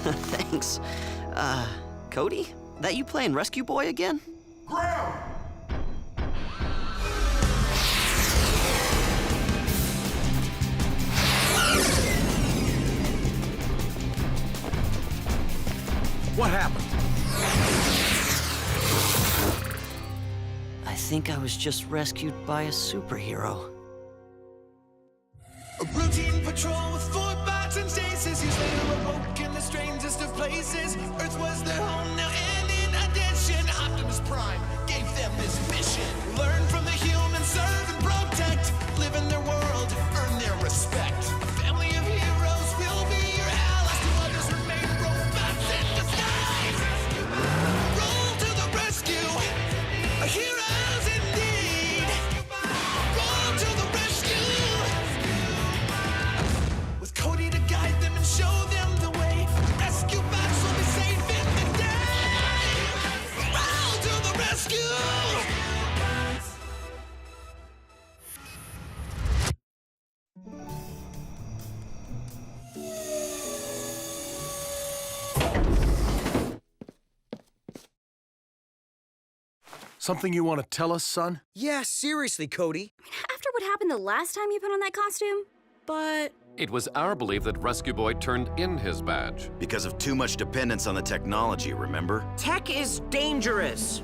Thanks. Cody? That you playing Rescue Boy again? Ground! What happened? I think I was just rescued by a superhero. A routine patrol with 4 bots and stasis. Years later awoke in the strangest of places. Earth was their home now, and in addition, Optimus Prime gave them this mission. Learn from the humans, serve and protect. Live in their world, earn their respect. A family of heroes will be your allies. To others remain robots in disguise. Roll to the rescue, heroes indeed. Roll to the rescue. With Cody to guide them and show them the way. Rescue bots will be safe in the day. Roll to the rescue. Something you want to tell us, son? Yeah, seriously, Cody. After what happened the last time you put on that costume? But... It was our belief that Rescue Boy turned in his badge. Because of too much dependence on the technology, remember? Tech is dangerous.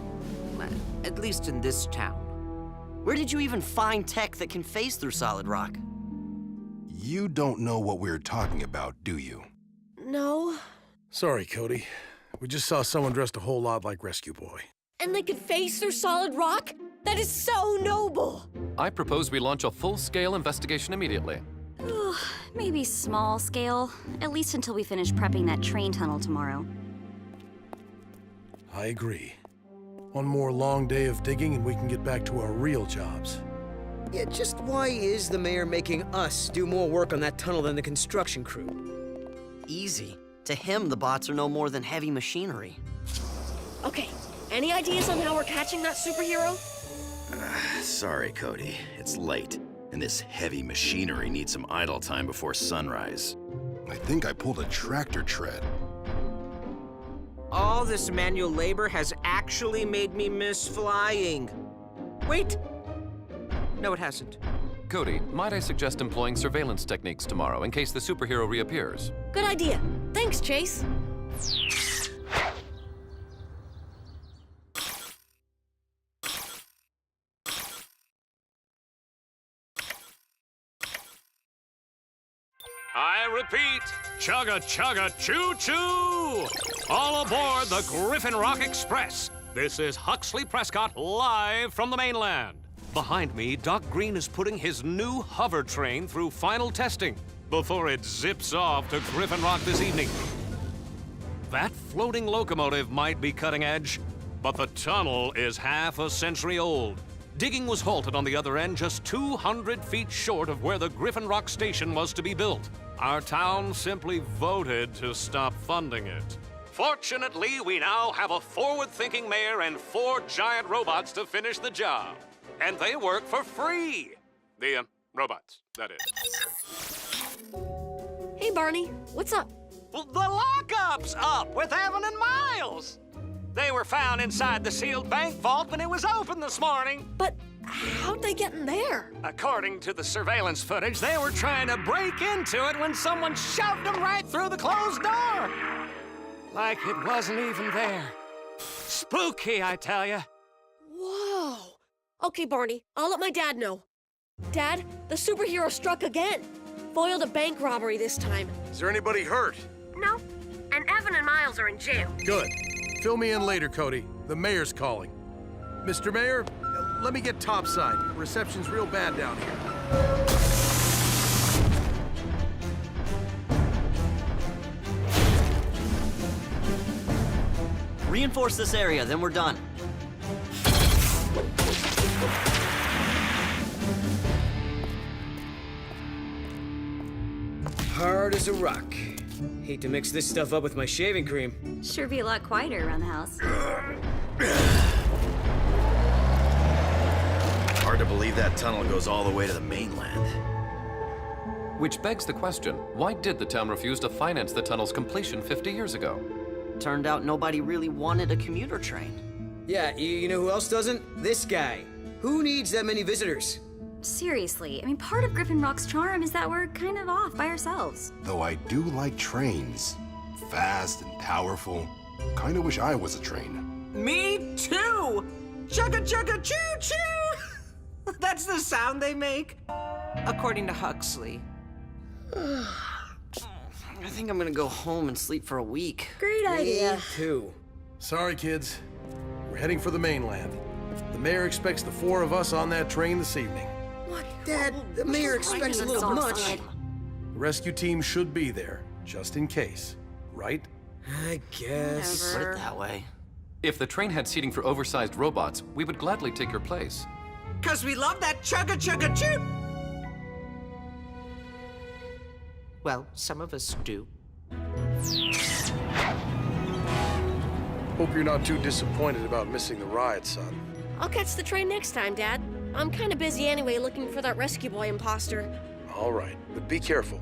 At least in this town. Where did you even find tech that can phase through solid rock? You don't know what we're talking about, do you? no. Sorry, Cody. We just saw someone dressed a whole lot like Rescue Boy. And they could face through solid rock? That is so noble! I propose we launch a full-scale investigation immediately. Maybe small scale, at least until we finish prepping that train tunnel tomorrow. I agree. One more long day of digging and we can get back to our real jobs. Yeah, just why is the mayor making us do more work on that tunnel than the construction crew? Easy. To him, the bots are no more than heavy machinery. Okay, any ideas on how we're catching that superhero? Sorry, Cody. It's late, and this heavy machinery needs some idle time before sunrise. I think I pulled a tractor tread. All this manual labor has actually made me miss flying. Wait! No, it hasn't. Cody, might I suggest employing surveillance techniques tomorrow in case the superhero reappears? Good idea. Thanks, Chase. I repeat, chugga chugga choo choo! All aboard the Griffin Rock Express. This is Huxley Prescott live from the mainland. Behind me, Doc Green is putting his new hover train through final testing before it zips off to Griffin Rock this evening. That floating locomotive might be cutting edge, but the tunnel is half a century old. Digging was halted on the other end just 200 feet short of where the Griffin Rock station was to be built. Our town simply voted to stop funding it. Fortunately, we now have a forward-thinking mayor and 4 giant robots to finish the job. And they work for free. The robots, that is. Hey, Barney, what's up? Well, the lockup's up with Evan and Miles. They were found inside the sealed bank vault when it was open this morning. But how'd they get in there? According to the surveillance footage, they were trying to break into it when someone shoved them right through the closed door. Like it wasn't even there. Spooky, I tell you. Whoa. Okay, Barney, I'll let my dad know. Dad, the superhero struck again. Foiled a bank robbery this time. Is there anybody hurt? No, and Evan and Miles are in jail. Good. Fill me in later, Cody. The mayor's calling. Mr. Mayor, let me get topside. Reception's real bad down here. Reinforce this area, then we're done. Hard as a rock. Hate to mix this stuff up with my shaving cream. Sure be a lot quieter around the house. Hard to believe that tunnel goes all the way to the mainland. Which begs the question, why did the town refuse to finance the tunnel's completion 50 years ago? Turned out nobody really wanted a commuter train. Yeah, you know who else doesn't? This guy. Who needs that many visitors? Seriously, I mean, part of Griffin Rock's charm is that we're kind of off by ourselves. Though I do like trains. Fast and powerful. Kinda wish I was a train. Me too! Chugga chugga choo choo! That's the sound they make, according to Huxley. I think I'm gonna go home and sleep for a week. Great idea. Me too. Sorry, kids. We're heading for the mainland. The mayor expects the 4 of us on that train this evening. What, Dad? The mayor expects a little much. The rescue team should be there, just in case, right? I guess. Put it that way. If the train had seating for oversized robots, we would gladly take your place. 'Cause we love that chugga chugga choo! Well, some of us do. Hope you're not too disappointed about missing the ride, son. I'll catch the train next time, Dad. I'm kind of busy anyway looking for that rescue boy imposter. All right, but be careful.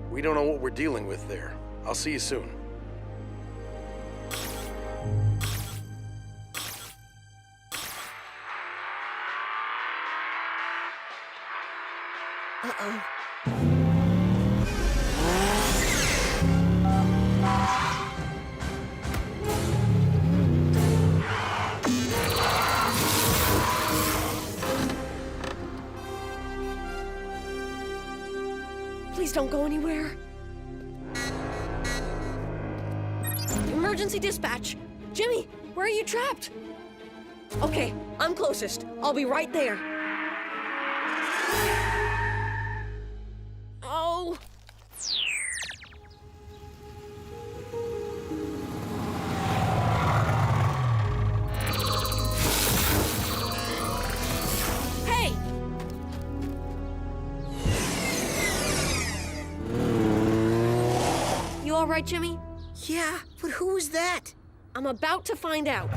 We don't know what we're dealing with there. I'll see you soon. Uh-oh. Please don't go anywhere. Emergency dispatch. Jimmy, where are you trapped? Okay, I'm closest. I'll be right there. Oh. Hey! You all right, Jimmy? Yeah, but who was that? I'm about to find out.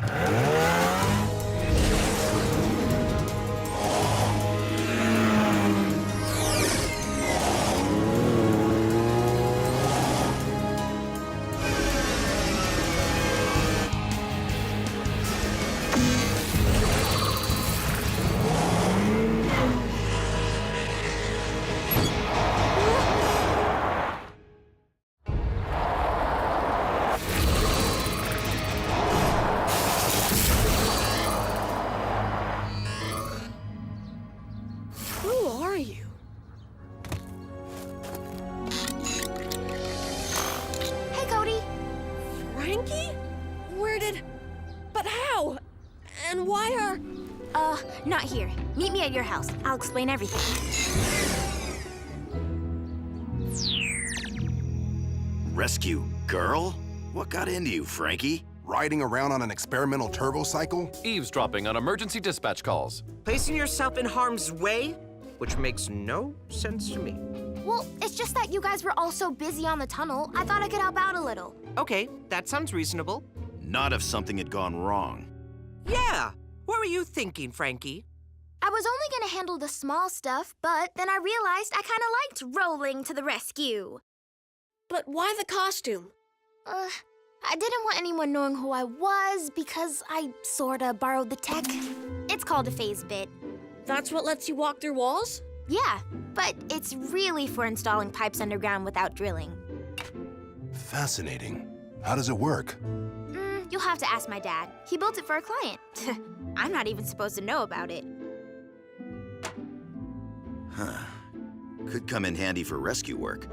Who are you? Hey, Cody. Frankie? Where did... But how? And why are... Not here. Meet me at your house. I'll explain everything. Rescue girl? What got into you, Frankie? Riding around on an experimental turbo cycle? Eavesdropping on emergency dispatch calls. Placing yourself in harm's way? Which makes no sense to me. Well, it's just that you guys were all so busy on the tunnel, I thought I could help out a little. Okay, that sounds reasonable. Not if something had gone wrong. Yeah, what were you thinking, Frankie? I was only gonna handle the small stuff, but then I realized I kinda liked rolling to the rescue. But why the costume? I didn't want anyone knowing who I was because I sorta borrowed the tech. It's called a phase bit. That's what lets you walk through walls? Yeah, but it's really for installing pipes underground without drilling. Fascinating. How does it work? You'll have to ask my dad. He built it for a client. I'm not even supposed to know about it. Huh. Could come in handy for rescue work.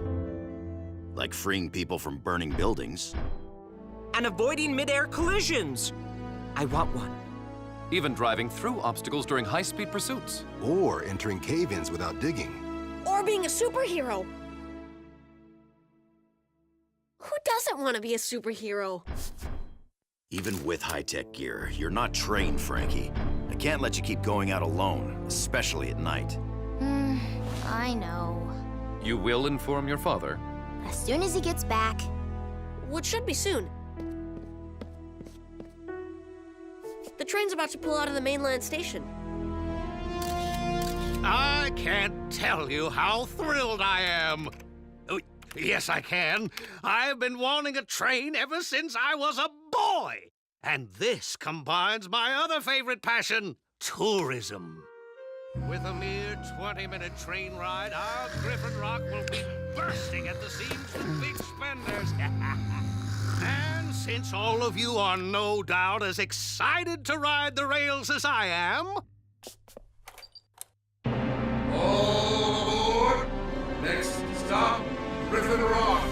Like freeing people from burning buildings. And avoiding mid-air collisions. I want one. Even driving through obstacles during high-speed pursuits. Or entering cave-ins without digging. Or being a superhero. Who doesn't want to be a superhero? Even with high-tech gear, you're not trained, Frankie. I can't let you keep going out alone, especially at night. I know. You will inform your father. As soon as he gets back. Which should be soon. The train's about to pull out of the mainland station. I can't tell you how thrilled I am. Oh, yes, I can. I've been wanting a train ever since I was a boy. And this combines my other favorite passion, tourism. With a mere 20-minute train ride, our Griffin Rock will be bursting at the seams with big spenders. And since all of you are no doubt as excited to ride the rails as I am... All aboard! Next stop, Griffin Rock.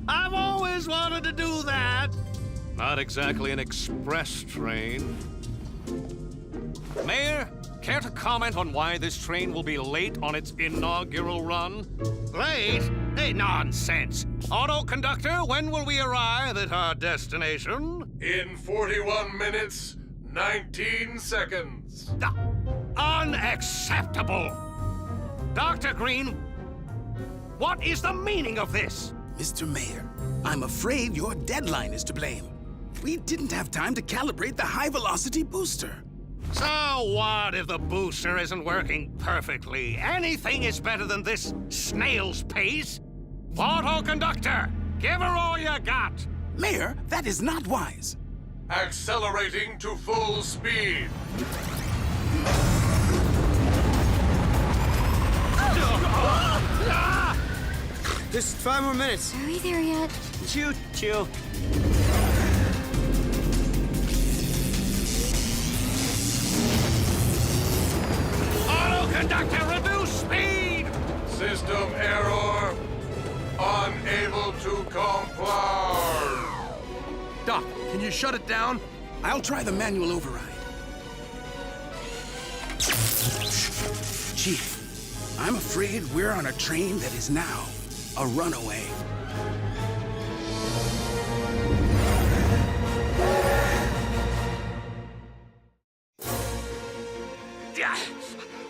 I've always wanted to do that. Not exactly an express train. Mayor, care to comment on why this train will be late on its inaugural run? Late? Hey, nonsense. Auto conductor, when will we arrive at our destination? In 41 minutes, 19 seconds. Unacceptable! Dr. Green, what is the meaning of this? Mr. Mayor, I'm afraid your deadline is to blame. We didn't have time to calibrate the high-velocity booster. So what if the booster isn't working perfectly? Anything is better than this snail's pace. Auto conductor, give her all you got. Mayor, that is not wise. Accelerating to full speed. Just 5 more minutes. Are we there yet? Choo choo. Auto conductor, reduce speed. System error. Unable to comply. Doc, can you shut it down? I'll try the manual override. Chief, I'm afraid we're on a train that is now a runaway.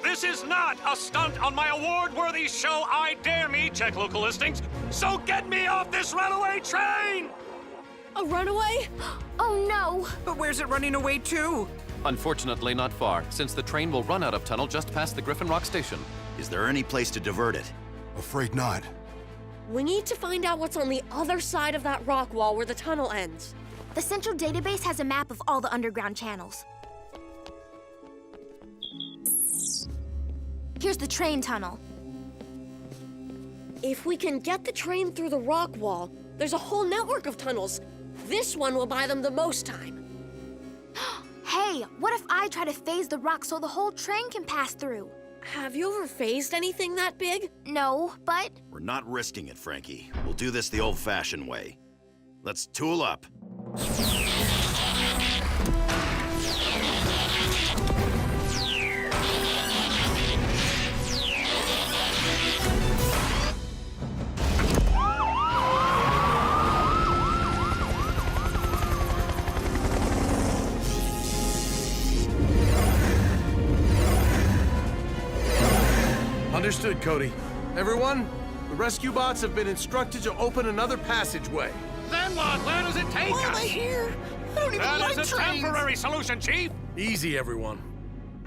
This is not a stunt on my award-worthy show, I Dare Me. Check local listings. So get me off this runaway train! A runaway? Oh no! But where's it running away to? Unfortunately, not far, since the train will run out of tunnel just past the Griffin Rock station. Is there any place to divert it? Afraid not. We need to find out what's on the other side of that rock wall where the tunnel ends. The central database has a map of all the underground channels. Here's the train tunnel. If we can get the train through the rock wall, there's a whole network of tunnels. This one will buy them the most time. Hey, what if I try to phase the rock so the whole train can pass through? Have you ever phased anything that big? No, but... We're not risking it, Frankie. We'll do this the old-fashioned way. Let's tool up. Understood, Cody. Everyone, the rescue bots have been instructed to open another passageway. Then what? Where does it take Why am us? I here? I don't even That like is a trains. temporary solution, Chief. Easy, everyone.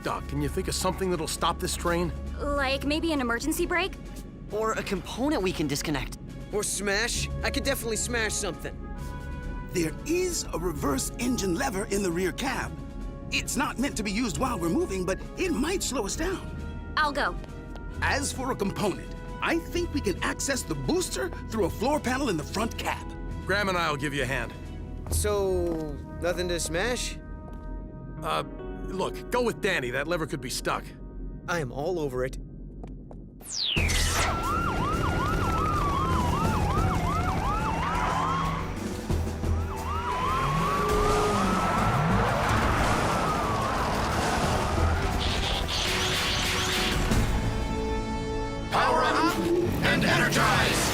Doc, can you think of something that'll stop this train? Like maybe an emergency brake? Or a component we can disconnect. Or smash? I could definitely smash something. There is a reverse engine lever in the rear cab. It's not meant to be used while we're moving, but it might slow us down. I'll go. As for a component, I think we can access the booster through a floor panel in the front cab. Graham and I'll give you a hand. So, nothing to smash? Look, go with Danny. That lever could be stuck. I am all over it. Power up and energize!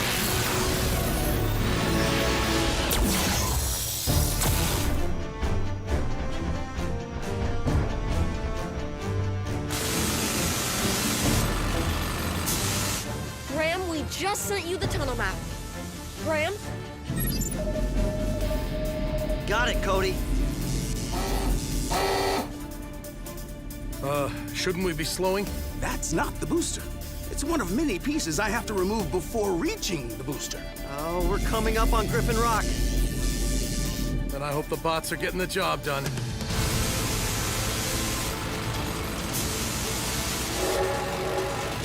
We just sent you the tunnel map. Graham? Got it, Cody. Shouldn't we be slowing? That's not the booster. It's one of many pieces I have to remove before reaching the booster. Oh, we're coming up on Griffin Rock. Then I hope the bots are getting the job done.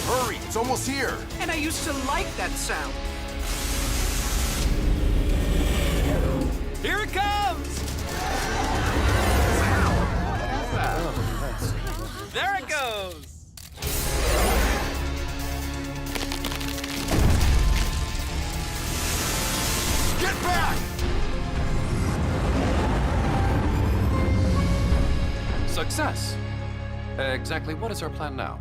Hurry, it's almost here. And I used to like that sound. Here it comes! There it goes! Get back! Success. Exactly what is our plan now?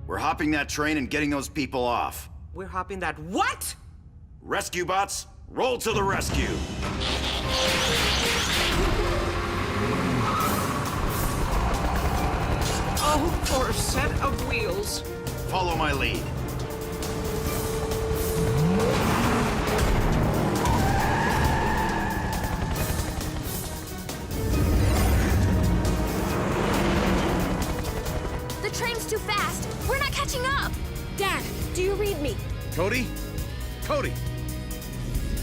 We're hopping that train and getting those people off. We're hopping that what? Rescue bots, roll to the rescue. Oh, poor set of wheels. Follow my lead. The train's too fast. We're not catching up. Dad, do you read me? Cody? Cody!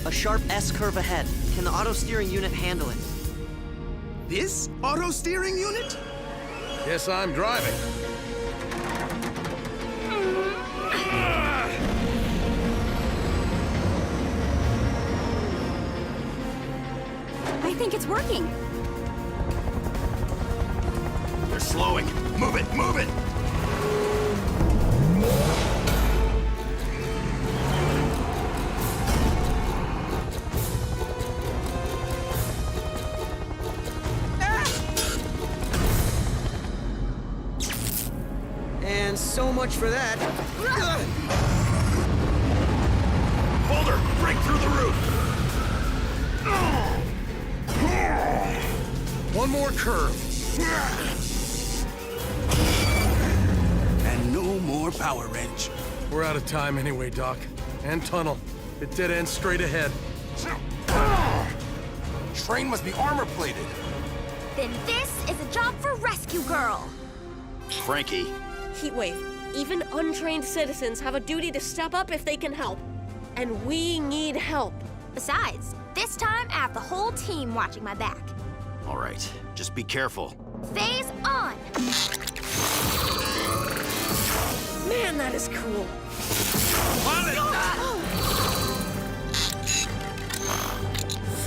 A sharp S-curve ahead. Can the auto steering unit handle it? This auto steering unit? Guess I'm driving. I think it's working. They're slowing. Move it, move it! And so much for that. Boulder, break through the roof! One more curve. And no more power wrench. We're out of time anyway, Doc. And tunnel. It dead ends straight ahead. Train must be armor-plated. Then this is a job for Rescue Girl. Frankie, Heatwave, even untrained citizens have a duty to step up if they can help. And we need help. Besides, this time I have the whole team watching my back. all right, just be careful. Phase on. Man, that is cool.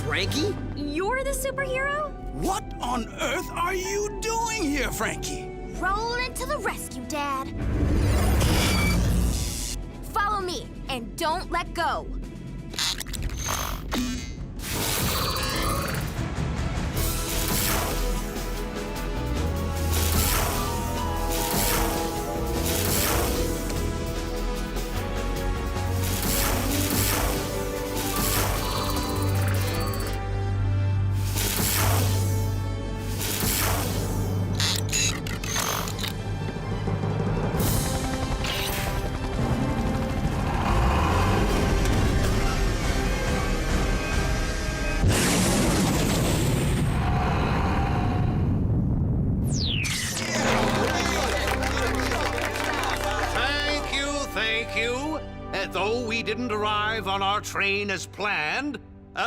Frankie? You're the superhero? What on earth are you doing here, Frankie? Rolling to the rescue, Dad. Follow me, and don't let go. Though we didn't arrive on our train as planned,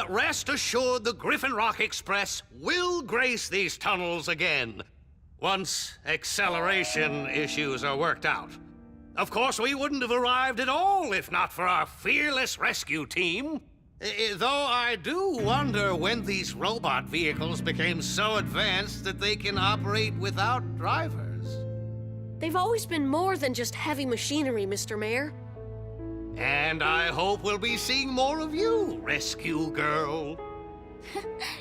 rest assured the Griffin Rock Express will grace these tunnels again, once acceleration issues are worked out. Of course, we wouldn't have arrived at all if not for our fearless rescue team. Though I do wonder when these robot vehicles became so advanced that they can operate without drivers. They've always been more than just heavy machinery, Mr. Mayor. And I hope we'll be seeing more of you, Rescue Girl.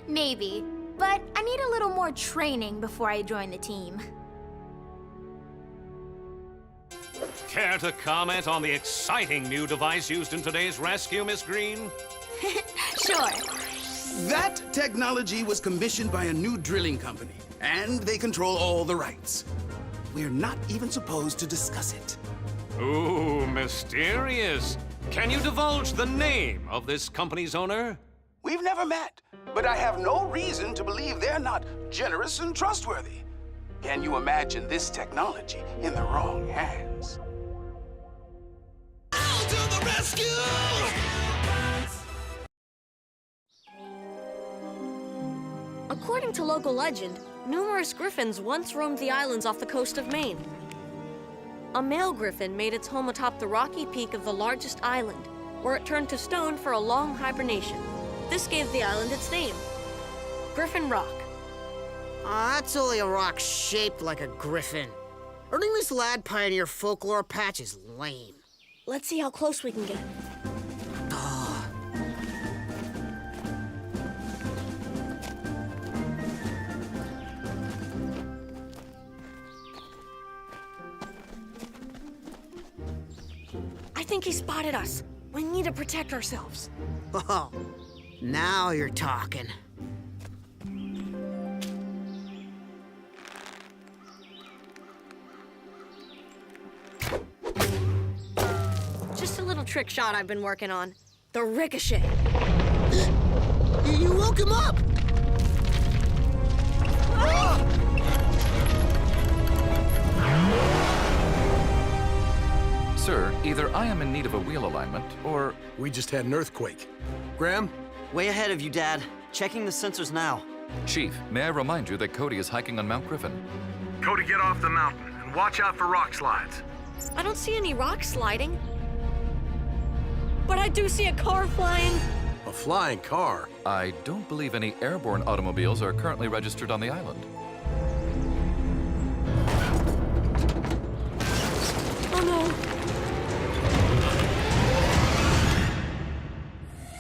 Maybe, but I need a little more training before I join the team. Care to comment on the exciting new device used in today's rescue, Miss Green? Sure. That technology was commissioned by a new drilling company, and they control all the rights. we're not even supposed to discuss it. Ooh, mysterious. Can you divulge the name of this company's owner? We've never met, but I have no reason to believe they're not generous and trustworthy. Can you imagine this technology in the wrong hands? Out to the rescue! According to local legend, numerous griffins once roamed the islands off the coast of Maine. A male griffin made its home atop the rocky peak of the largest island, where it turned to stone for a long hibernation. This gave the island its name, Griffin Rock. That's only a rock shaped like a griffin. Earning this lad pioneer folklore patch is lame. Let's see how close we can get. I think he spotted us. We need to protect ourselves. Oh, now you're talking. Just a little trick shot I've been working on. The ricochet. You woke him up! Sir, either I am in need of a wheel alignment, or... We just had an earthquake. Graham? Way ahead of you, Dad. Checking the sensors now. Chief, may I remind you that Cody is hiking on Mount Griffin? Cody, get off the mountain and watch out for rock slides. I don't see any rocks sliding. But I do see a car flying. A flying car? I don't believe any airborne automobiles are currently registered on the island. Oh no.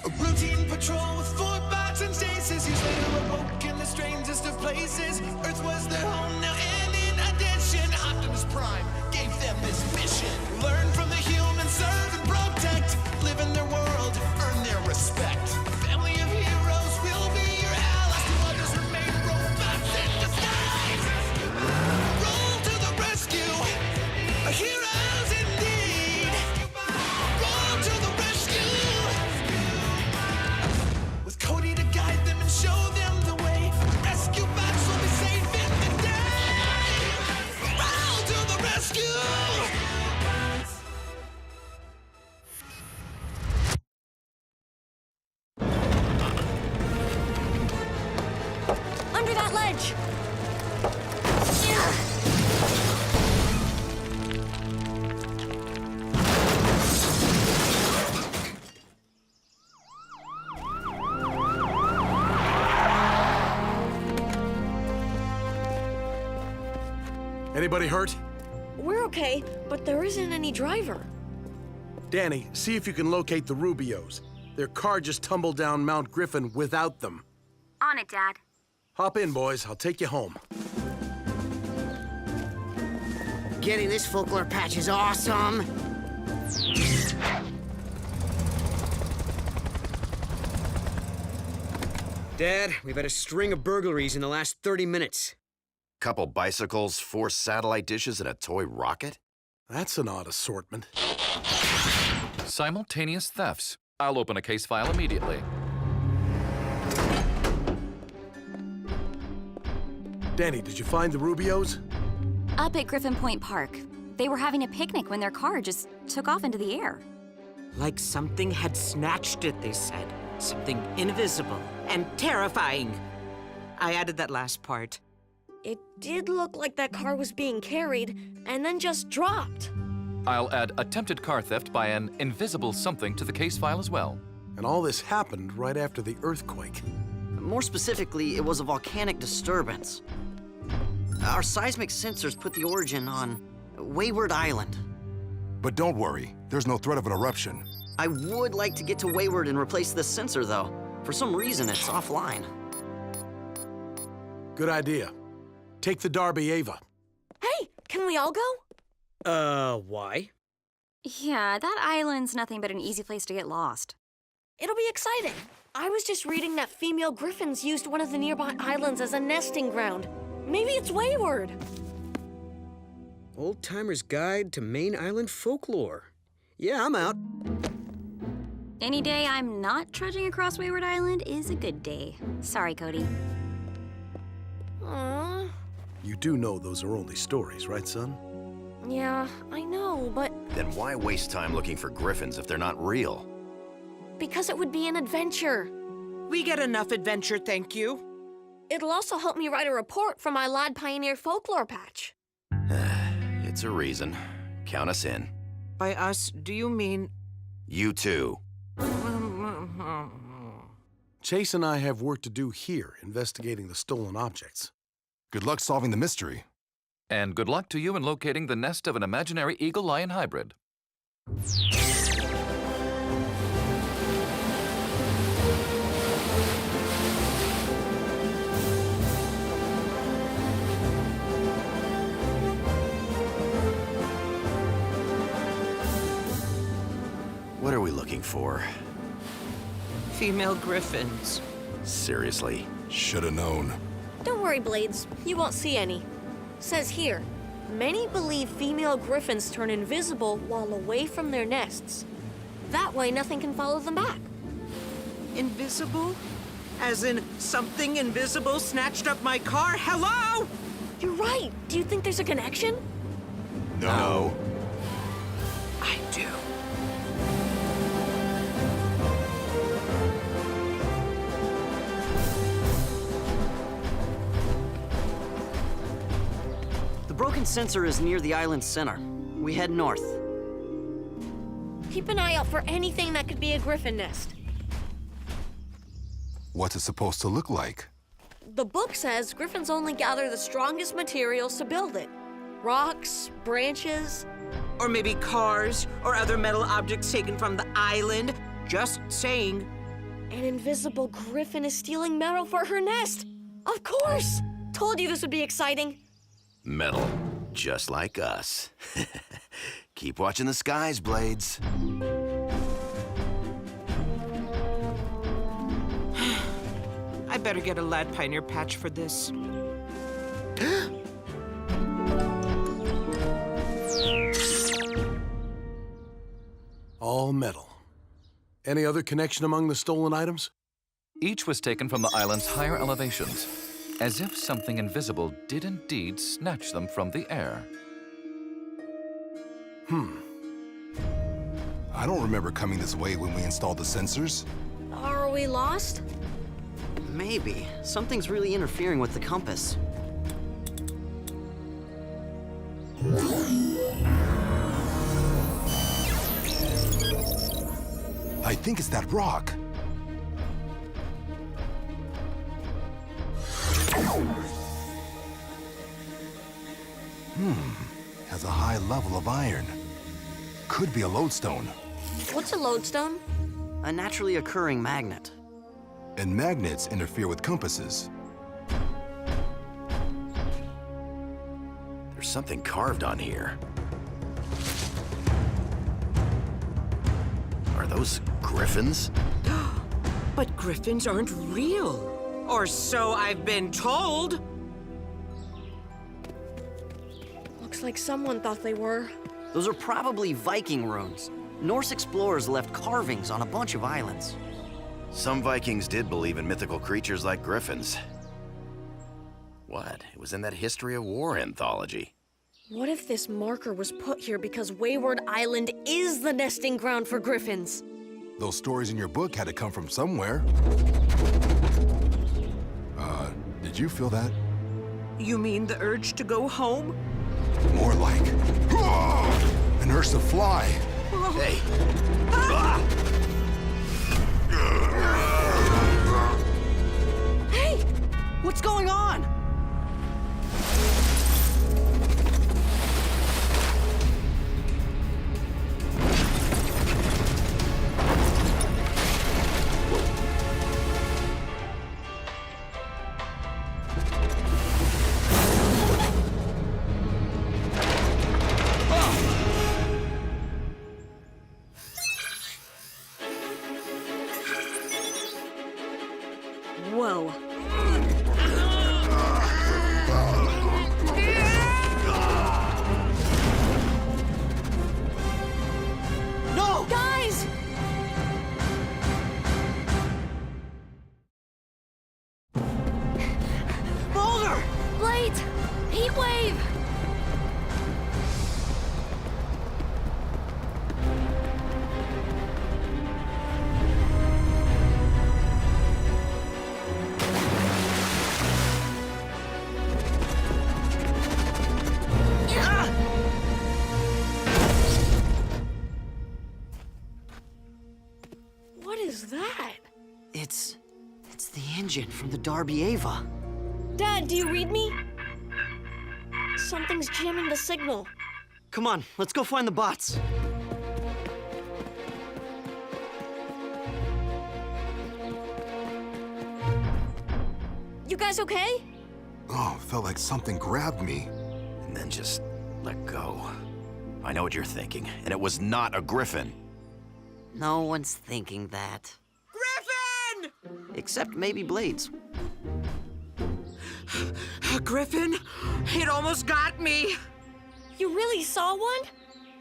A routine patrol with Autobots and stasis. Years later awoke in the strangest of places. Earth was their home now, and in addition, Optimus Prime gave them this mission. Learn from the humans, serve and protect. Live in their world, earn their respect. A family of heroes will be your allies. To others remain robots in disguise. Roll to the rescue. Heroes indeed. Roll to the rescue. With Cody to guide them and show them the way. Rescue bots will be safe in the day. Roll to the rescue. Under that ledge. Anybody hurt? We're okay, but there isn't any driver. Danny, see if you can locate the Rubios. Their car just tumbled down Mount Griffin without them. On it, Dad. Hop in, boys. I'll take you home. Getting this folklore patch is awesome. Dad, we've had a string of burglaries in the last 30 minutes. Couple bicycles, 4 satellite dishes, and a toy rocket? That's an odd assortment. Simultaneous thefts. I'll open a case file immediately. Danny, did you find the Rubios? Up at Griffin Point Park. They were having a picnic when their car just took off into the air. Like something had snatched it, they said. Something invisible and terrifying. I added that last part. It did look like that car was being carried and then just dropped. I'll add attempted car theft by an invisible something to the case file as well. And all this happened right after the earthquake. More specifically, it was a volcanic disturbance. Our seismic sensors put the origin on Wayward Island. But don't worry, there's no threat of an eruption. I would like to get to Wayward and replace this sensor, though. For some reason, it's offline. Good idea. Take the Darby Ava. Hey, can we all go? Why? Yeah, that island's nothing but an easy place to get lost. It'll be exciting. I was just reading that female griffins used one of the nearby islands as a nesting ground. Maybe it's Wayward. Old-timer's guide to Main Island folklore. Yeah, I'm out. Any day I'm not trudging across Wayward Island is a good day. Sorry, Cody. Aww. You do know those are only stories, right, son? Yeah, I know, but Then why waste time looking for griffins if they're not real? because it would be an adventure. We get enough adventure, thank you. It'll also help me write a report for my Lad Pioneer folklore patch. It's a reason. Count us in. By us, do you mean... You too. Chase and I have work to do here, investigating the stolen objects. Good luck solving the mystery. And good luck to you in locating the nest of an imaginary eagle-lion hybrid. What are we looking for? Female griffins. Seriously? Should've known. Don't worry, Blades. You won't see any. Says here, many believe female griffins turn invisible while away from their nests. That way, nothing can follow them back. Invisible? As in, something invisible snatched up my car? Hello? You're right. Do you think there's a connection? No. I do. The broken sensor is near the island's center. We head north. Keep an eye out for anything that could be a griffin nest. What's it supposed to look like? The book says griffins only gather the strongest materials to build it. Rocks, branches. Or maybe cars or other metal objects taken from the island. Just saying. An invisible griffin is stealing metal for her nest. Of course! Told you this would be exciting. Metal. Just like us. Keep watching the skies, Blades. I better get a Lad Pioneer patch for this. All metal. Any other connection among the stolen items? Each was taken from the island's higher elevations, as if something invisible did indeed snatch them from the air. I don't remember coming this way when we installed the sensors. Are we lost? Maybe. Something's really interfering with the compass. I think it's that rock. Has a high level of iron. Could be a lodestone. What's a lodestone? A naturally occurring magnet. And magnets interfere with compasses. There's something carved on here. Are those griffins? But griffins aren't real. Or so I've been told. Looks like someone thought they were. Those are probably Viking runes. Norse explorers left carvings on a bunch of islands. Some Vikings did believe in mythical creatures like griffins. What? It was in that History of War anthology. What if this marker was put here because Wayward Island is the nesting ground for griffins? Those stories in your book had to come from somewhere. Did you feel that? You mean the urge to go home? More like an urge to fly. Hey! Hey! What's going on? Whoa. is that? It's the engine from the Darby Ava. Dad, do you read me? Something's jamming the signal. Come on, let's go find the bots. You guys okay? Oh, felt like something grabbed me. And then just let go. I know what you're thinking, and it was not a griffin. No one's thinking that. Griffin! Except maybe Blades. A griffin? It almost got me. You really saw one?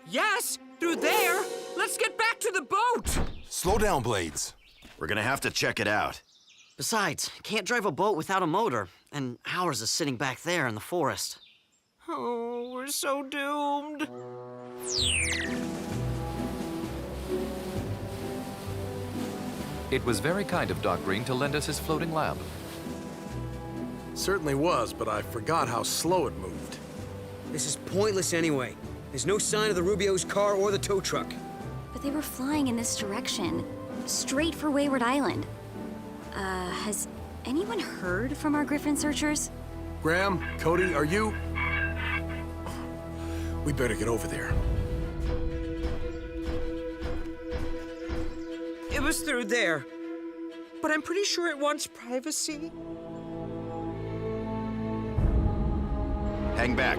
Yes, through there. Let's get back to the boat. Slow down, Blades. We're gonna have to check it out. Besides, can't drive a boat without a motor, and ours is sitting back there in the forest. Oh, we're so doomed. It was very kind of Doc Green to lend us his floating lab. Certainly was, but I forgot how slow it moved. This is pointless anyway. There's no sign of the Rubio's car or the tow truck. But they were flying in this direction, straight for Wayward Island. Has anyone heard from our Griffin searchers? Graham, Cody, are you... We better get over there. It was through there. But I'm pretty sure it wants privacy. Hang back.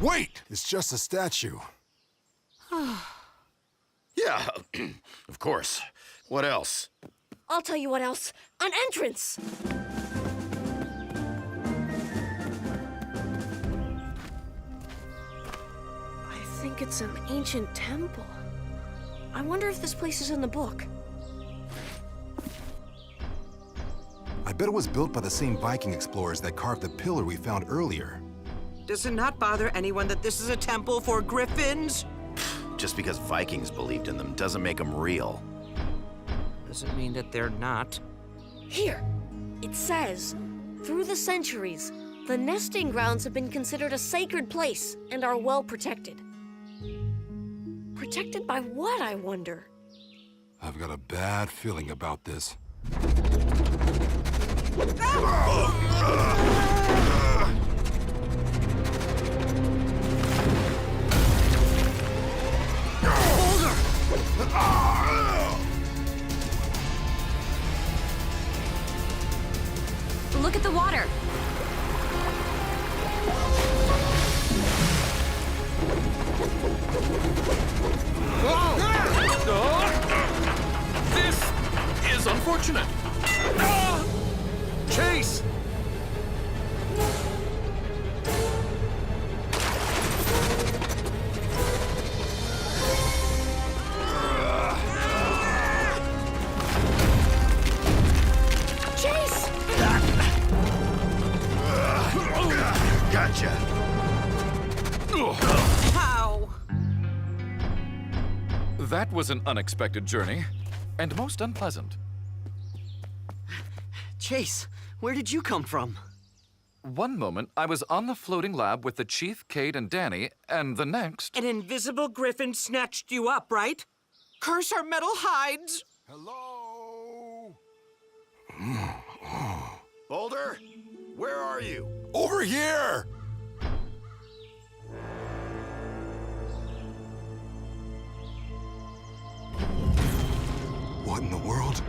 Wait! It's just a statue. Yeah, of course. What else? I'll tell you what else. An entrance! I think it's an ancient temple. I wonder if this place is in the book. I bet it was built by the same Viking explorers that carved the pillar we found earlier. Does it not bother anyone that this is a temple for griffins? Just because Vikings believed in them doesn't make them real. Doesn't mean that they're not. Here, it says, through the centuries, the nesting grounds have been considered a sacred place and are well protected. Protected by what, I wonder? I've got a bad feeling about this. Look at the water. This is unfortunate. Chase! Gotcha. How? That was an unexpected journey, and most unpleasant. Chase, where did you come from? One moment, I was on the floating lab with the Chief, Cade, and Danny, and the next... An invisible griffin snatched you up, right? Curse our metal hides! Hello? Boulder, where are you? Over here! What in the world?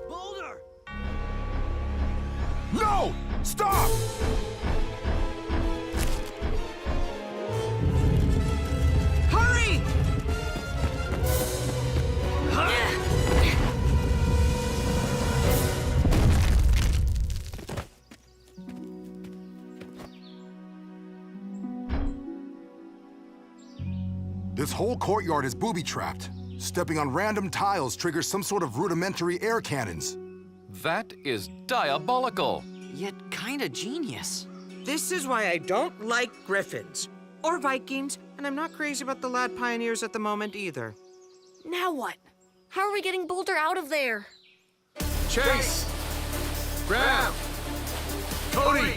Boulder! No! Stop! Hurry! This whole courtyard is booby-trapped. Stepping on random tiles triggers some sort of rudimentary air cannons. That is diabolical. Yet kinda genius. This is why I don't like Griffins. Or Vikings, and I'm not crazy about the lad pioneers at the moment either. Now what? How are we getting Boulder out of there? Chase! Grab! Cody!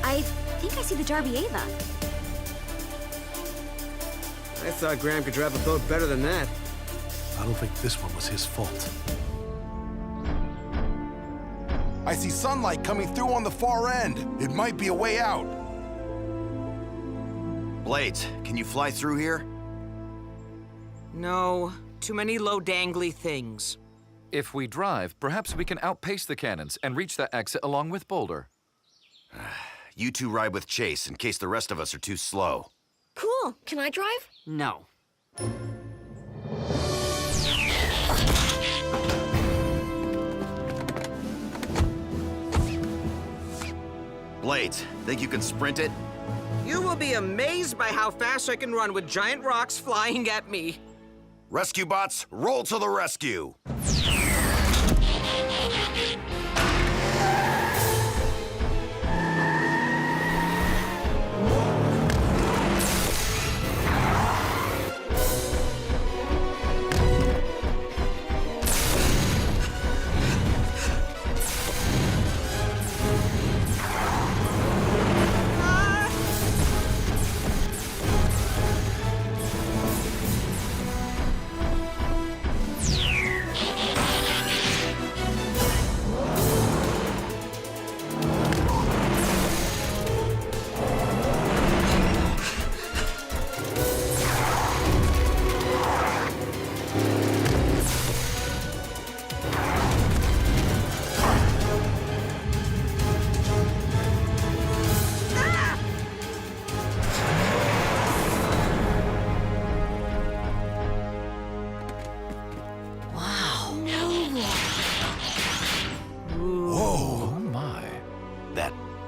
I think I see the Darby Ava. I thought Graham could drive a boat better than that. I don't think this one was his fault. I see sunlight coming through on the far end. It might be a way out. Blades, can you fly through here? No, too many low dangly things. If we drive, perhaps we can outpace the cannons and reach that exit along with Boulder. You two ride with Chase in case the rest of us are too slow. Cool. Can I drive? No. Blades, think you can sprint it? You will be amazed by how fast I can run with giant rocks flying at me. Rescue bots, roll to the rescue!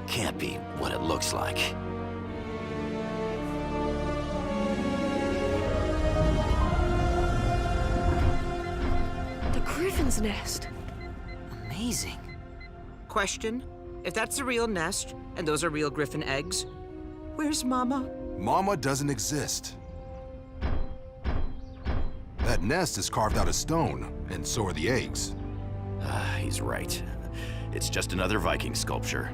Can't be what it looks like. The Griffin's nest. Amazing. Question, if that's a real nest, and those are real Griffin eggs, where's Mama? Mama doesn't exist. That nest is carved out of stone, and so are the eggs. He's right. It's just another Viking sculpture.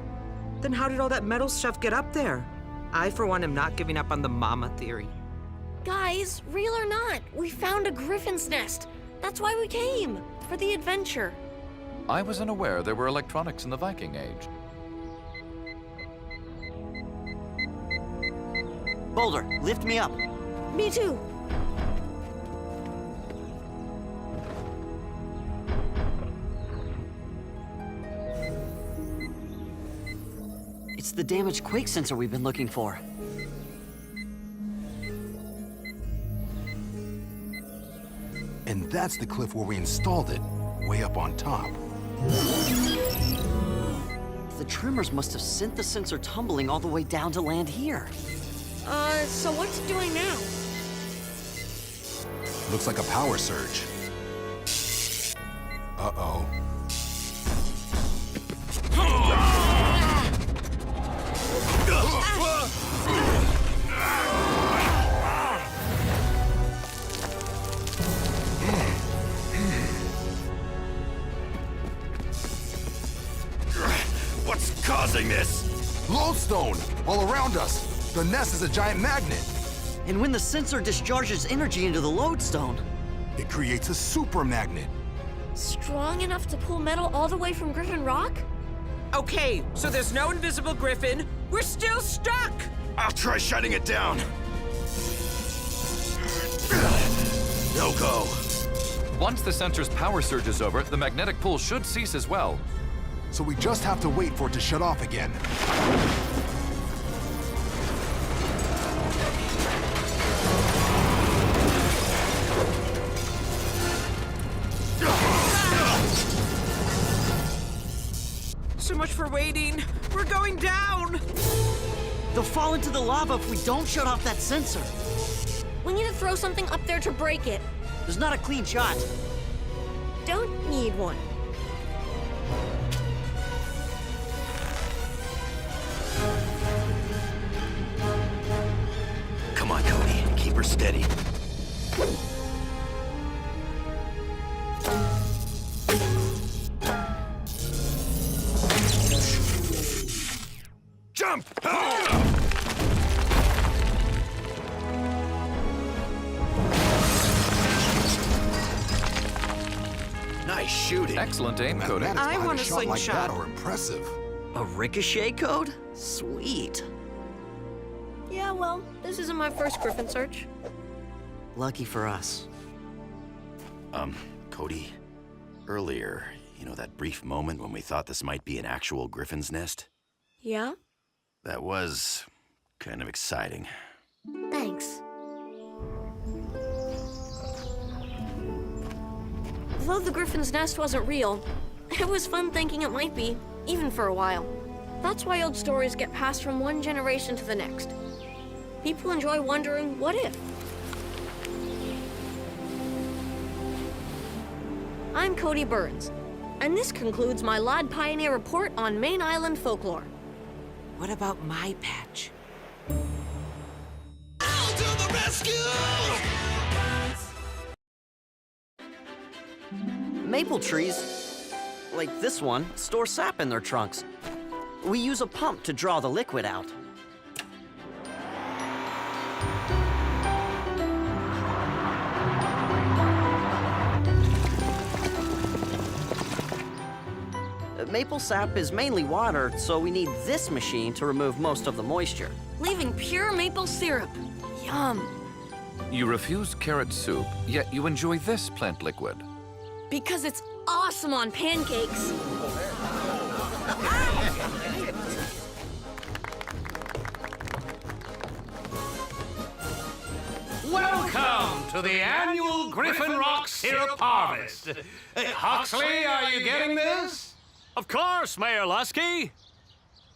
Then how did all that metal stuff get up there? I, for one, am not giving up on the Mama theory. Guys, real or not, we found a Griffin's nest. That's why we came, for the adventure. I was unaware there were electronics in the Viking Age. Boulder, lift me up. Me too. It's the damaged quake sensor we've been looking for. And that's the cliff where we installed it, way up on top. The tremors must have sent the sensor tumbling all the way down to land here. So what's it doing now? Looks like a power surge. Uh-oh. What's causing this? Lodestone! All around us! The nest is a giant magnet! And when the sensor discharges energy into the lodestone, it creates a super magnet. Strong enough to pull metal all the way from Griffin Rock? Okay, so there's no invisible Griffin. We're still stuck! I'll try shutting it down. No go. Once the sensor's power surge is over, the magnetic pull should cease as well. So we just have to wait for it to shut off again. So much for waiting. We're going down! they'll fall into the lava if we don't shut off that sensor. We need to throw something up there to break it. There's not a clean shot. Don't need one. Jump! Nice shooting. Excellent aim, Cody. I want a shot like slingshot. that are impressive. A ricochet code? Sweet. Yeah, well, this isn't my first Griffin search. Lucky for us. Cody, earlier, you know that brief moment when we thought this might be an actual Griffin's nest? Yeah? That was kind of exciting. Thanks. Although the Griffin's nest wasn't real, it was fun thinking it might be, even for a while. That's why old stories get passed from one generation to the next. People enjoy wondering, what if? I'm Cody Burns, and this concludes my Lad Pioneer report on Main Island folklore. What about my patch? To the rescue! Maple trees, like this one, store sap in their trunks. We use a pump to draw the liquid out. Maple sap is mainly water, so we need this machine to remove most of the moisture. Leaving pure maple syrup. Yum. You refuse carrot soup, yet you enjoy this plant liquid. Because it's awesome on pancakes. Welcome to the annual Griffin Rock Syrup Harvest. Huxley, are you getting this? Of course, Mayor Lusky.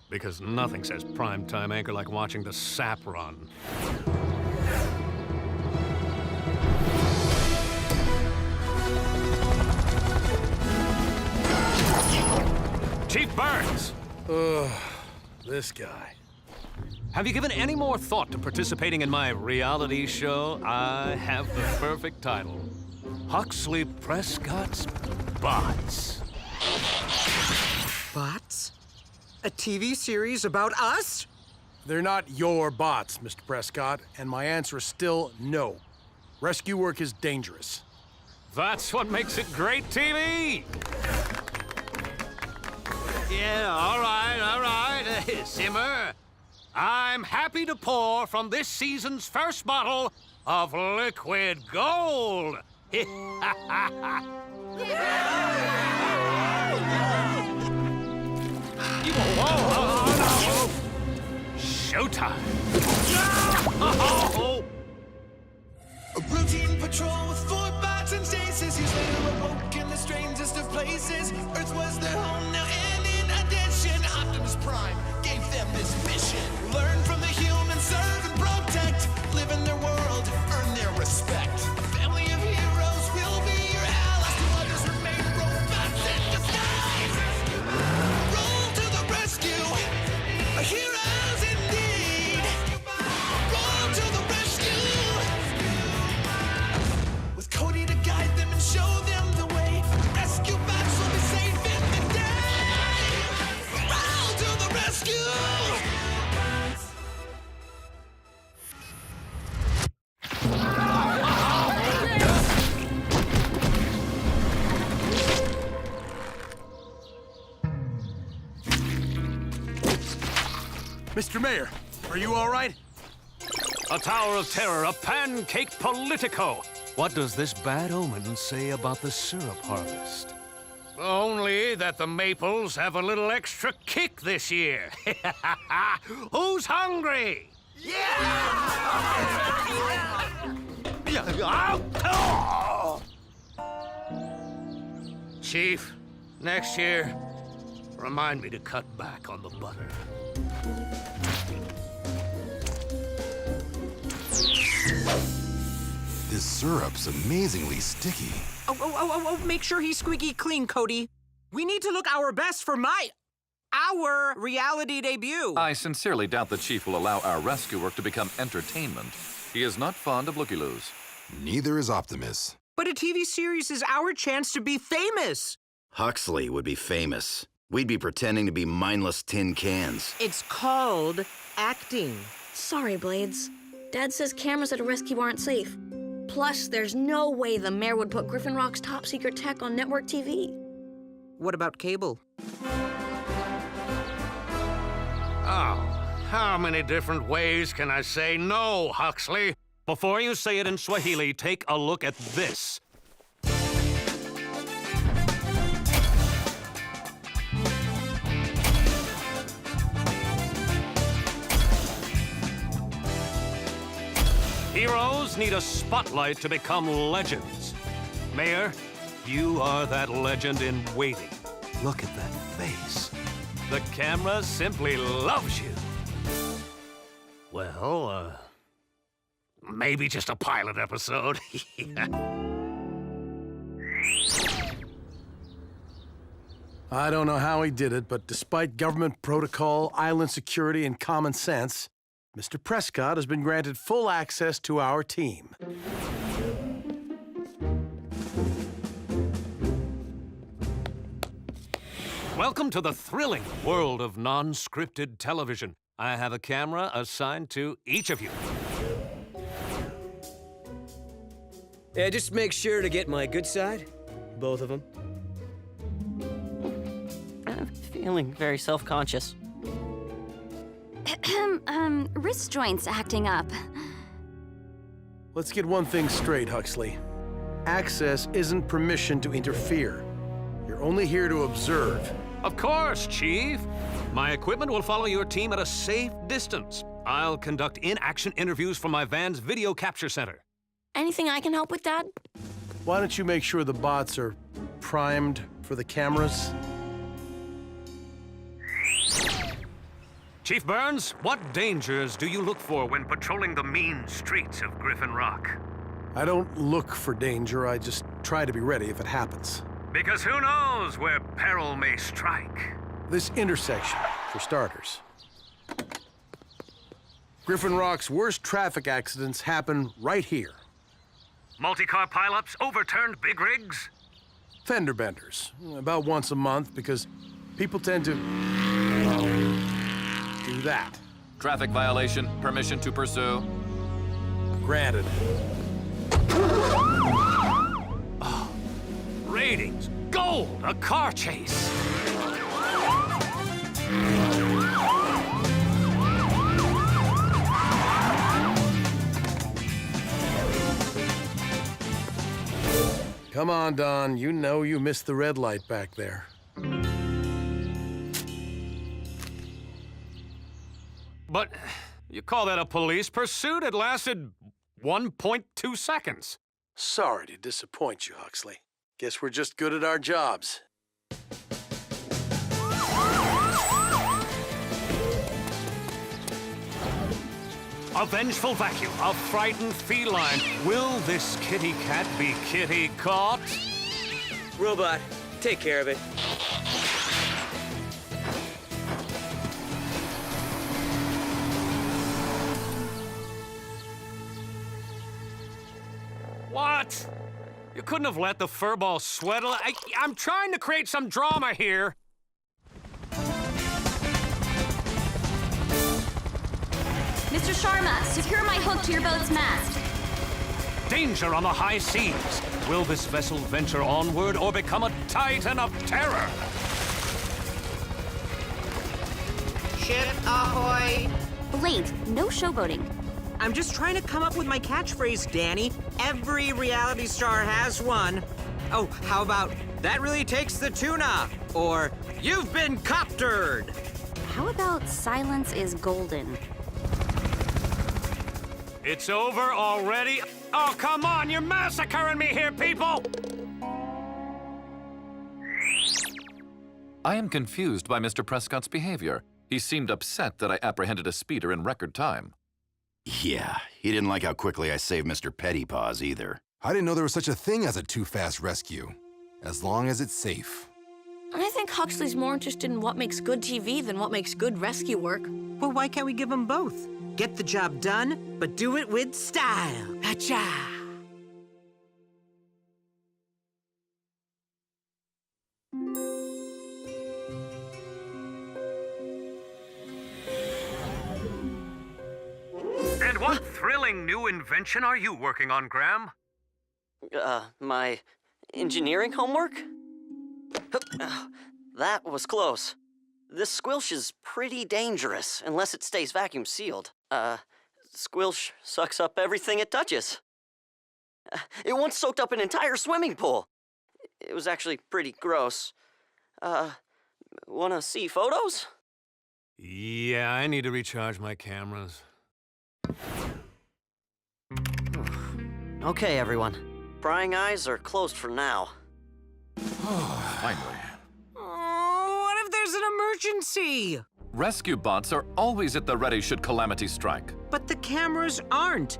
Because nothing says primetime anchor like watching the sap run. Chief Burns. Ugh, this guy. Have you given any more thought to participating in my reality show? I have the perfect title. Huxley Prescott's Bots. Bots? A TV series about us? They're not your bots, Mr. Prescott, and my answer is still no. Rescue work is dangerous. That's what makes it great TV! Yeah, all right. Simmer. I'm happy to pour from this season's first bottle of liquid gold. Whoa. Showtime. A routine patrol with 4 bots and stasis. He's later awoke in the strangest of places. Earth was their home now, and in addition, Optimus Prime gave them this mission. Learn from the humans, serve and protect. Live in their world, earn their respect. A family of heroes will be your allies. To others remain robots in disguise. Roll to the rescue. Heroes indeed. Roll to the rescue. With Cody to guide them and show them the way. Rescue bots will be safe in the day. Roll to the rescue. Mr. Mayor, are you all right? A tower of terror, a pancake politico. What does this bad omen say about the syrup harvest? Only that the maples have a little extra kick this year. Who's hungry? Chief, next year, remind me to cut back on the butter. This syrup's amazingly sticky. Oh, make sure he's squeaky clean, Cody. We need to look our best for our reality debut. I sincerely doubt the Chief will allow our rescue work to become entertainment. He is not fond of looky-loos. Neither is Optimus. But a TV series is our chance to be famous. Huxley would be famous, We'd be pretending to be mindless tin cans. It's called acting. Sorry, Blades. Dad says cameras at a rescue aren't safe. Plus, there's no way the mayor would put Griffin Rock's top secret tech on network TV. What about cable? Oh, how many different ways can I say no, Huxley? Before you say it in Swahili, take a look at this. Heroes need a spotlight to become legends. Mayor, you are that legend in waiting. Look at that face. The camera simply loves you. Well, maybe just a pilot episode. I don't know how he did it, but despite government protocol, island security, and common sense, Mr. Prescott has been granted full access to our team. Welcome to the thrilling world of non-scripted television. I have a camera assigned to each of you. Yeah, just make sure to get my good side. Both of them. I'm feeling very self-conscious. Wrist joints acting up. Let's get one thing straight, Huxley. Access isn't permission to interfere. You're only here to observe. Of course, Chief. My equipment will follow your team at a safe distance. I'll conduct in-action interviews from my van's video capture center. Anything I can help with, Dad? Why don't you make sure the bots are primed for the cameras? Chief Burns, what dangers do you look for when patrolling the mean streets of Griffin Rock? I don't look for danger, I just try to be ready if it happens. Because who knows where peril may strike? This intersection, for starters. Griffin Rock's worst traffic accidents happen right here. Multi-car pileups, overturned big rigs? Fender benders, about once a month, because people tend to do that. Traffic violation, permission to pursue. Granted. Ratings, gold, a car chase. Come on, Don. You know you missed the red light back there. But you call that a police pursuit? It lasted 1.2 seconds. Sorry to disappoint you, Huxley. Guess we're just good at our jobs. A vengeful vacuum, a frightened feline. Will this kitty cat be kitty caught? Robot, take care of it. What? You couldn't have let the furball sweat. I'm trying to create some drama here. Mr. Sharma, secure my hook to your boat's mast. Danger on the high seas. Will this vessel venture onward or become a titan of terror? Ship ahoy! Blade, no showboating. I'm just trying to come up with my catchphrase, Danny. Every reality star has one. Oh, how about, that really takes the tuna? Or, you've been coptered! How about silence is golden? It's over already? Oh, come on, you're massacring me here, people! I am confused by Mr. Prescott's behavior. He seemed upset that I apprehended a speeder in record time. Yeah, he didn't like how quickly I saved Mr. Pettypaws either. I didn't know there was such a thing as a too-fast rescue. As long as it's safe. I think Huxley's more interested in what makes good TV than what makes good rescue work. Well, why can't we give them both? Get the job done, but do it with style. Hacha! thrilling new invention are you working on, Graham? My engineering homework? That was close. This squilch is pretty dangerous, unless it stays vacuum sealed. Squilch sucks up everything it touches. It once soaked up an entire swimming pool. It was actually pretty gross. Wanna see photos? Yeah, I need to recharge my cameras. Okay, everyone. Prying eyes are closed for now. Finally. Oh, what if there's an emergency? Rescue bots are always at the ready should calamity strike. But the cameras aren't.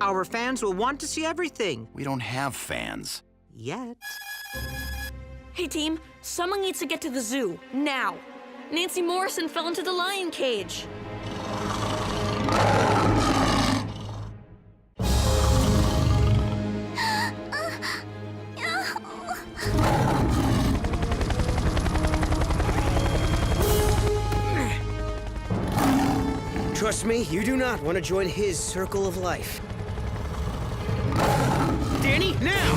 Our fans will want to see everything. We don't have fans. Yet. Hey, team, someone needs to get to the zoo, now. Nancy Morrison fell into the lion cage. Trust me, you do not want to join his circle of life. Danny, now!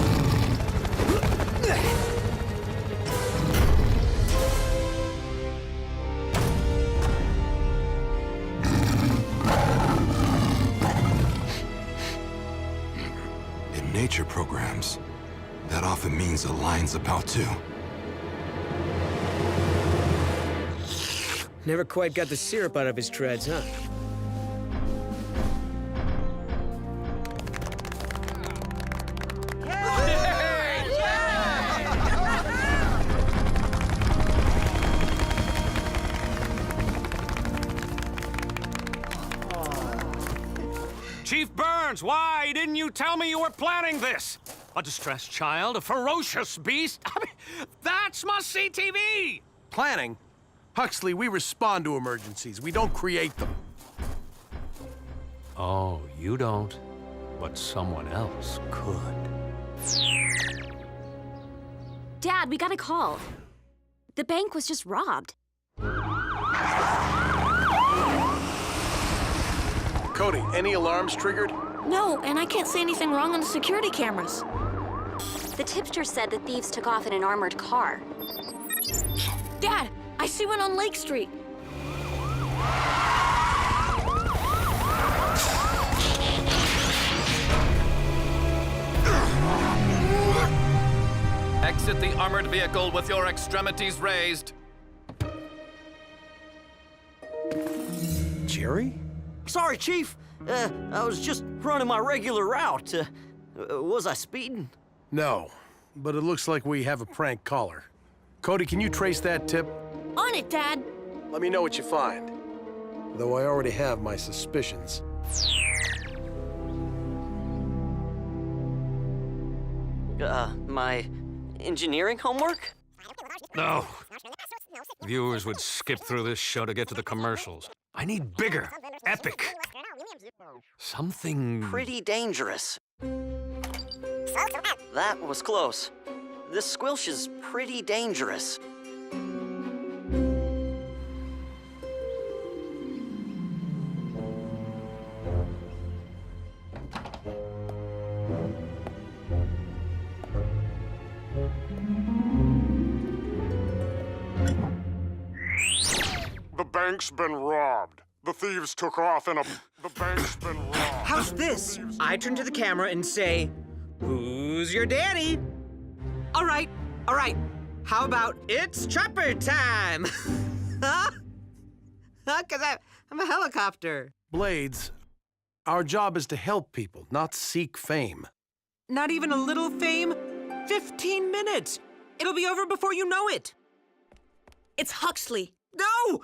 In nature programs, that often means a lion's about to. Never quite got the syrup out of his treads, huh? Chief Burns, why didn't you tell me you were planning this? A distressed child, a ferocious beast. I mean, that's must-see TV! Planning? Huxley, we respond to emergencies. We don't create them. Oh, you don't, but someone else could. Dad, we got a call. The bank was just robbed. Cody, any alarms triggered? No, and I can't see anything wrong on the security cameras. The tipster said the thieves took off in an armored car. Dad, I see one on Lake Street. Exit the armored vehicle with your extremities raised. Jerry? Sorry, Chief. I was just running my regular route. Was I speeding? No, but it looks like we have a prank caller. Cody, can you trace that tip? On it, Dad. Let me know what you find. Though I already have my suspicions. My engineering homework? No. Viewers would skip through this show to get to the commercials. I need bigger, epic. Something... Pretty dangerous. That was close. This squilch is pretty dangerous. The bank's been robbed. The thieves took off in a... The bank's been robbed. How's this? I turn to the camera and say, "Who's your daddy?" All right. How about it's chopper time? Huh? Because I'm a helicopter. Blades, our job is to help people, not seek fame. Not even a little fame? 15 minutes. It'll be over before you know it. It's Huxley. No!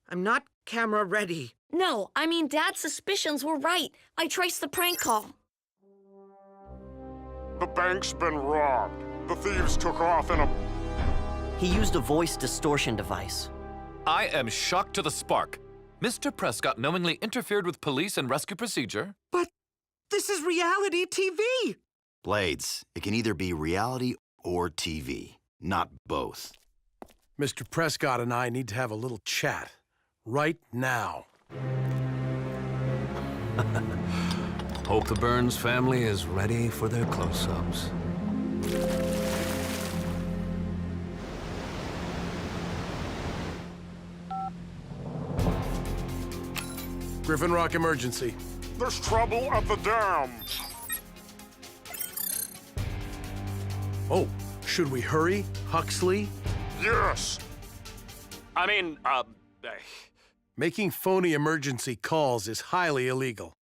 I'm not camera ready. No, I mean, Dad's suspicions were right. I traced the prank call. The bank's been robbed. The thieves took off in a... He used a voice distortion device. I am shocked to the spark. Mr. Prescott knowingly interfered with police and rescue procedure. But this is reality TV. Blades, it can either be reality or TV, not both. Mr. Prescott and I need to have a little chat. Right now. Hope the Burns family is ready for their close-ups. Griffin Rock emergency. There's trouble at the dam. Oh, should we hurry, Huxley? Yes. I mean, Making phony emergency calls is highly illegal.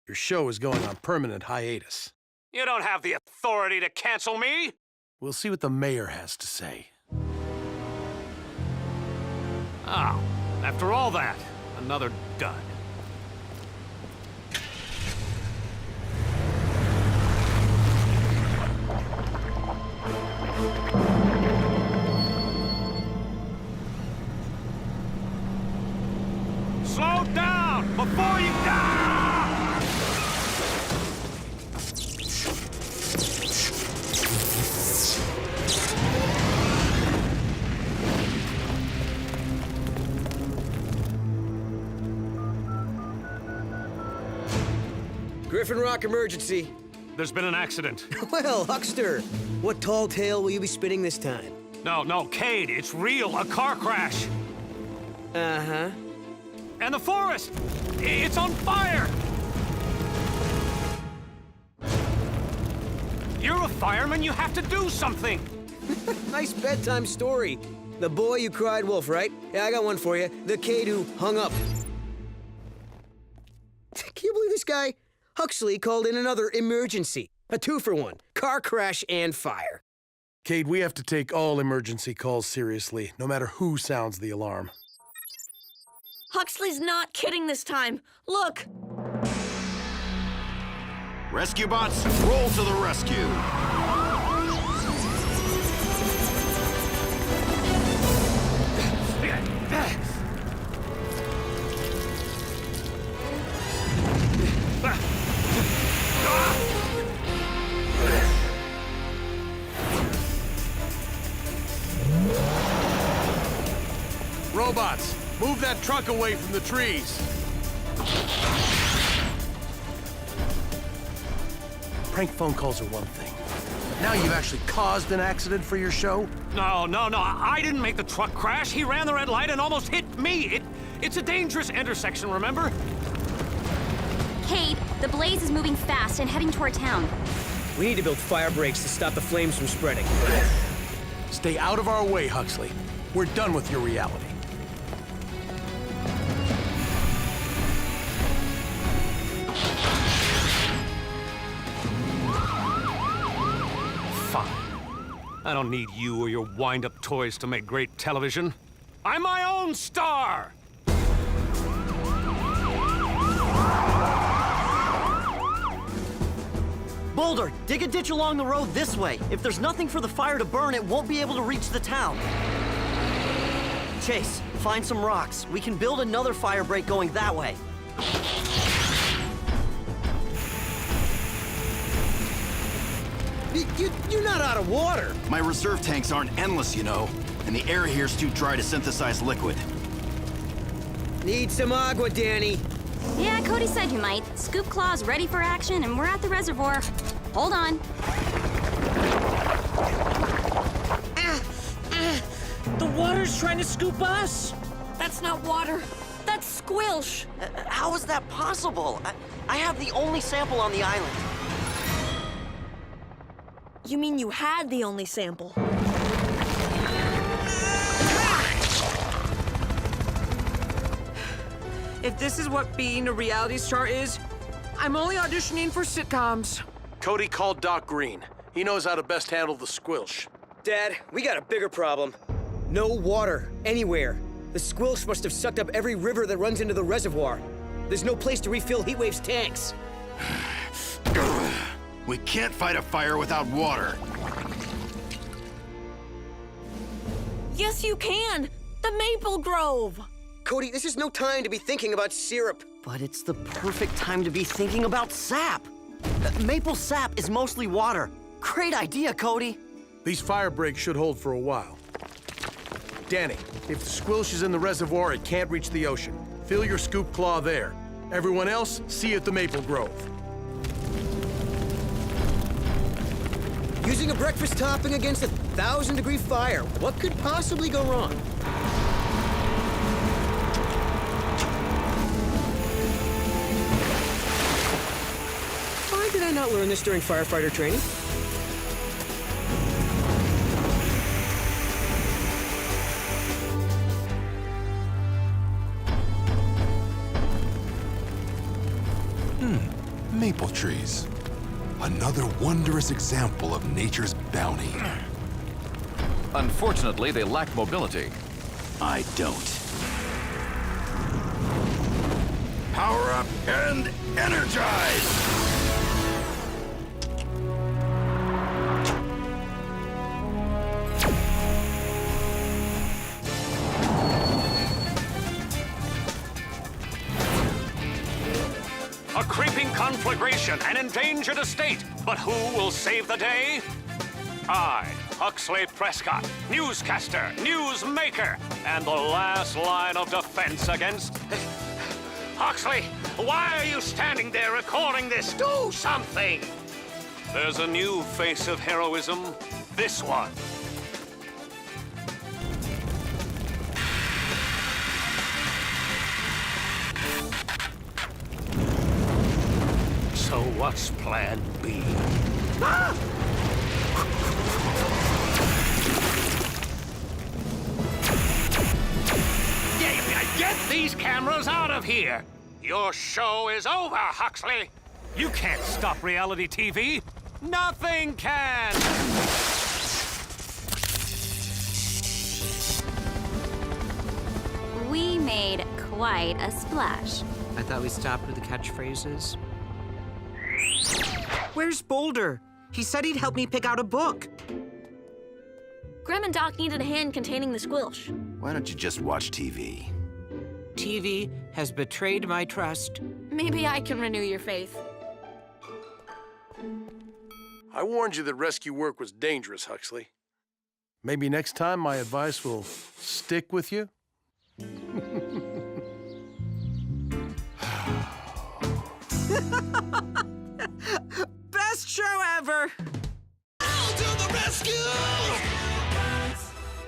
Your show is going on permanent hiatus. you don't have the authority to cancel me! We'll see what the mayor has to say. Oh, after all that, another dud. Slow down before you die! Griffin Rock emergency. There's been an accident. Well, Huckster, what tall tale will you be spinning this time? No, Cade, it's real, a car crash. Uh-huh. And the forest, it's on fire! You're a fireman, you have to do something! Nice bedtime story. The boy you cried wolf, right? Yeah, I got one for you. The kid who hung up. Can you believe this guy? Huxley called in another emergency. A 2-for-1. Car crash and fire. Cade, we have to take all emergency calls seriously, no matter who sounds the alarm. Huxley's not kidding this time. Look! Rescue bots, roll to the rescue! Robots, move that truck away from the trees. Prank phone calls are one thing. But now you've actually caused an accident for your show? No, I didn't make the truck crash. He ran the red light and almost hit me. It's a dangerous intersection, remember? Cade, the blaze is moving fast and heading toward town. We need to build fire breaks to stop the flames from spreading. Stay out of our way, Huxley. We're done with your reality. Fine. I don't need you or your wind-up toys to make great television. I'm my own star! Boulder, dig a ditch along the road this way. If there's nothing for the fire to burn, it won't be able to reach the town. Chase, find some rocks. We can build another fire break going that way. You're not out of water. My reserve tanks aren't endless, you know, and the air here's too dry to synthesize liquid. Need some agua, Danny. Yeah, Cody said you might. Scoop Claw's ready for action, and we're at the reservoir. Hold on. The water's trying to scoop us. That's not water. That's squilch. How is that possible? I have the only sample on the island. You mean you had the only sample? If this is what being a reality star is, I'm only auditioning for sitcoms. Cody called Doc Green. He knows how to best handle the squilch. Dad, we got a bigger problem. No water, anywhere. The squilch must have sucked up every river that runs into the reservoir. There's no place to refill Heatwave's tanks. We can't fight a fire without water. Yes, you can! The Maple Grove! Cody, this is no time to be thinking about syrup. But it's the perfect time to be thinking about sap. Maple sap is mostly water. Great idea, Cody. These fire breaks should hold for a while. Danny, if the squilch is in the reservoir, it can't reach the ocean. Fill your scoop claw there. Everyone else, see you at the Maple Grove. Using a breakfast topping against a 1,000-degree fire. What could possibly go wrong? Why did I not learn this during firefighter training? Maple trees. Another wondrous example of nature's bounty. Unfortunately, they lack mobility. I don't. Power up and energize! A creeping conflagration, an endangered estate. But who will save the day? I, Huxley Prescott, newscaster, newsmaker, and the last line of defense against... Huxley, why are you standing there recording this? Do something! There's a new face of heroism. This one. So what's plan B? Ah! Get these cameras out of here! Your show is over, Huxley! You can't stop reality TV! Nothing can! We made quite a splash. I thought we stopped with the catchphrases. Where's Boulder? He said he'd help me pick out a book. Grem and Doc needed a hand containing the squilch. Why don't you just watch TV? TV has betrayed my trust. Maybe I can renew your faith. I warned you that rescue work was dangerous, Huxley. Maybe next time my advice will stick with you?